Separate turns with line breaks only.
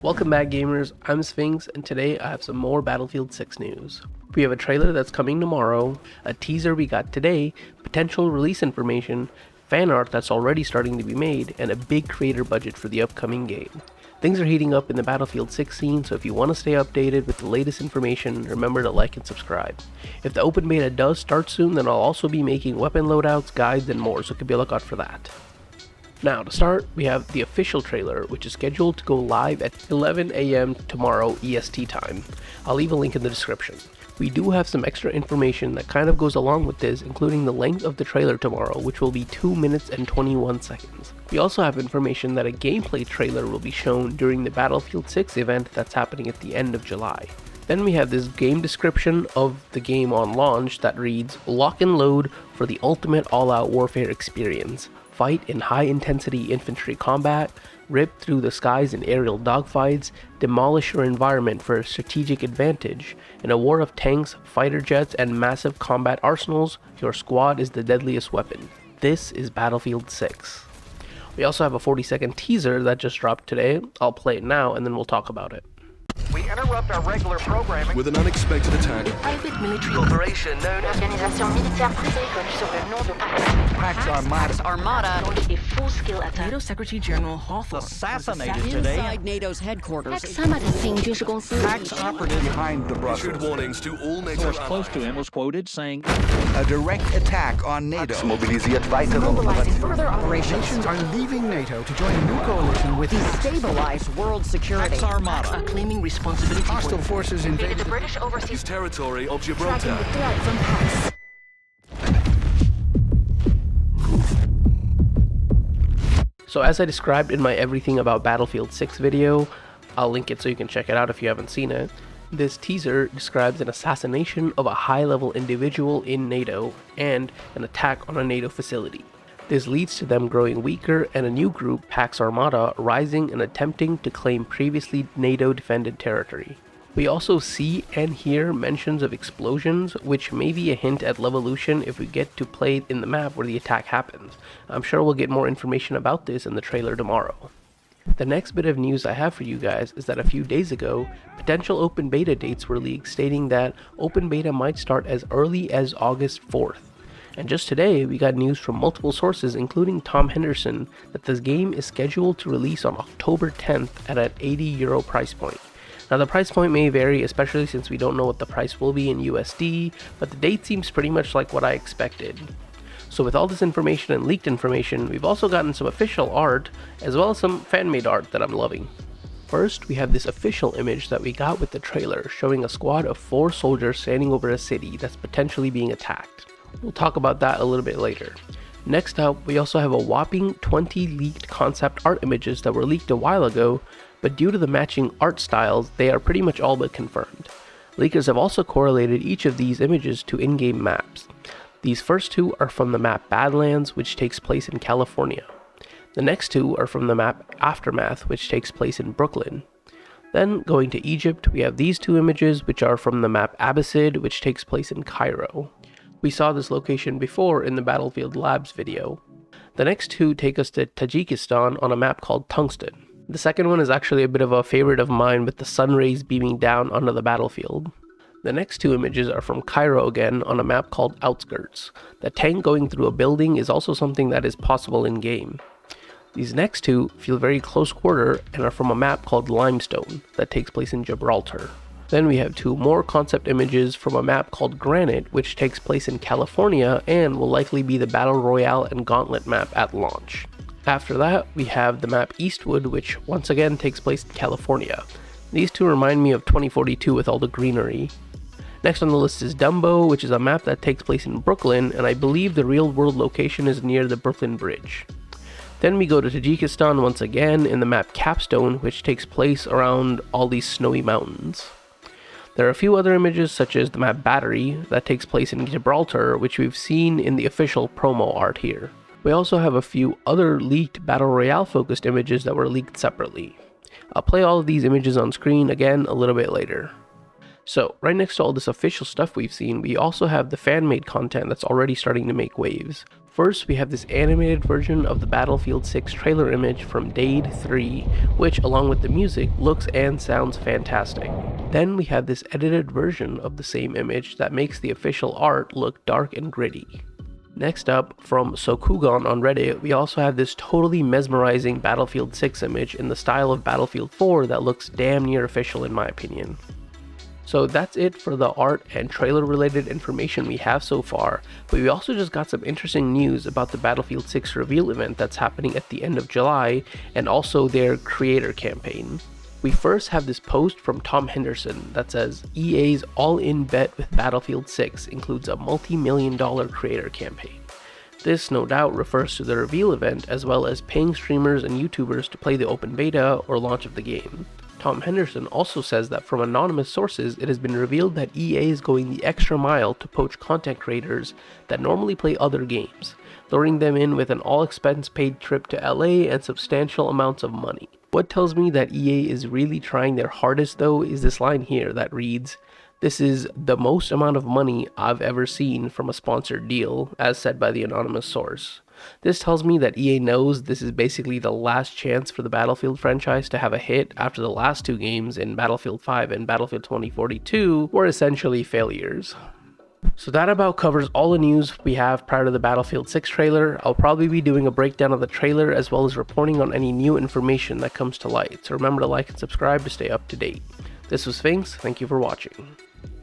Welcome back gamers, I'm Sphinx and today I have some more Battlefield 6 news. We have a trailer that's coming tomorrow, a teaser we got today, potential release information, fan art that's already starting to be made, and a big creator budget for the upcoming game. Things are heating up in the Battlefield 6 scene, so if you want to stay updated with the latest information, remember to like and subscribe. If the open beta does start soon, then I'll also be making weapon loadouts, guides, and more, so keep a lookout for that. Now, to start, we have the official trailer, which is scheduled to go live at 11 AM tomorrow EST time. I'll leave a link in the description. We do have some extra information that kind of goes along with this, including the length of the trailer tomorrow, which will be 2 minutes and 21 seconds. We also have information that a gameplay trailer will be shown during the Battlefield 6 event that's happening at the end of July. Then we have this game description of the game on launch that reads, "Lock and load for the ultimate all-out warfare experience. Fight in high-intensity infantry combat, rip through the skies in aerial dogfights, demolish your environment for a strategic advantage. In a war of tanks, fighter jets, and massive combat arsenals, your squad is the deadliest weapon." This is Battlefield 6. We also have a 40-second teaser that just dropped today. I'll play it now and then we'll talk about it.
We interrupt our regular programming
with an unexpected attack.
A private military operation known as
Organisation militaire privée connue sous le nom de
Pax Armada.
a full-scale attack.
NATO Secretary General Hawthorne
Assassinated today.
inside NATO's headquarters.
三马的新军事公司
Pax operative behind the
Issued
Brussels.
warnings to all NATO
Source close
allies.
to him was quoted saying,
A direct attack on NATO.
Mobilisiert weitere
mobilizing further operations
Nations are leaving NATO to join a new coalition with
stabilize world security.
Pax Armada.
are claiming responsibility
hostile forces invaded
the British overseas
Territory of
tracking
Gibraltar.
the threat from Pax.
So as I described in my Everything About Battlefield 6 video, I'll link it so you can check it out if you haven't seen it. This teaser describes an assassination of a high-level individual in NATO and an attack on a NATO facility. This leads to them growing weaker and a new group, Pax Armada, rising and attempting to claim previously NATO-defended territory. We also see and hear mentions of explosions, which may be a hint at Levolution if we get to play in the map where the attack happens. I'm sure we'll get more information about this in the trailer tomorrow. The next bit of news I have for you guys is that a few days ago, potential open beta dates were leaked stating that open beta might start as early as August 4th. And just today, we got news from multiple sources, including Tom Henderson, that this game is scheduled to release on October 10th at an €80 price point. Now the price point may vary, especially since we don't know what the price will be in USD, but the date seems pretty much like what I expected. So with all this information and leaked information, we've also gotten some official art, as well as some fan-made art that I'm loving. First, we have this official image that we got with the trailer, showing a squad of 4 soldiers standing over a city that's potentially being attacked. We'll talk about that a little bit later. Next up, we also have a whopping 20 leaked concept art images that were leaked a while ago, but due to the matching art styles, they are pretty much all but confirmed. Leakers have also correlated each of these images to in-game maps. These first 2 are from the map Badlands, which takes place in California. The next 2 are from the map Aftermath, which takes place in Brooklyn. Then, going to Egypt, we have these 2 images, which are from the map Abbasid, which takes place in Cairo. We saw this location before in the Battlefield Labs video. The next 2 take us to Tajikistan on a map called Tungsten. The second one is actually a bit of a favorite of mine, with the sun rays beaming down onto the battlefield. The next 2 images are from Cairo again on a map called Outskirts. The tank going through a building is also something that is possible in game. These next 2 feel very close quarter and are from a map called Limestone that takes place in Gibraltar. Then we have 2 more concept images from a map called Granite, which takes place in California and will likely be the Battle Royale and Gauntlet map at launch. After that, we have the map Eastwood, which once again takes place in California. These 2 remind me of 2042 with all the greenery. Next on the list is Dumbo, which is a map that takes place in Brooklyn, and I believe the real world location is near the Brooklyn Bridge. Then we go to Tajikistan once again in the map Capstone, which takes place around all these snowy mountains. There are a few other images, such as the map Battery, that takes place in Gibraltar, which we've seen in the official promo art here. We also have a few other leaked Battle Royale focused images that were leaked separately. I'll play all of these images on screen again a little bit later. So, right next to all this official stuff we've seen, we also have the fan-made content that's already starting to make waves. First, we have this animated version of the Battlefield 6 trailer image from Dade 3, which, along with the music, looks and sounds fantastic. Then we have this edited version of the same image that makes the official art look dark and gritty. Next up, from Sokugon on Reddit, we also have this totally mesmerizing Battlefield 6 image in the style of Battlefield 4 that looks damn near official in my opinion. So that's it for the art and trailer related information we have so far, but we also just got some interesting news about the Battlefield 6 reveal event that's happening at the end of July, and also their creator campaign. We first have this post from Tom Henderson that says EA's all-in bet with Battlefield 6 includes a multi-million-dollar creator campaign. This no doubt refers to the reveal event as well as paying streamers and YouTubers to play the open beta or launch of the game. Tom Henderson also says that from anonymous sources, it has been revealed that EA is going the extra mile to poach content creators that normally play other games, luring them in with an all-expense-paid trip to LA and substantial amounts of money. What tells me that EA is really trying their hardest though is this line here that reads, "This is the most amount of money I've ever seen from a sponsored deal," as said by the anonymous source. This tells me that EA knows this is basically the last chance for the Battlefield franchise to have a hit after the last two games in Battlefield 5 and Battlefield 2042 were essentially failures. So that about covers all the news we have prior to the Battlefield 6 trailer. I'll probably be doing a breakdown of the trailer as well as reporting on any new information that comes to light. So remember to like and subscribe to stay up to date. This was Sphinx, thank you for watching.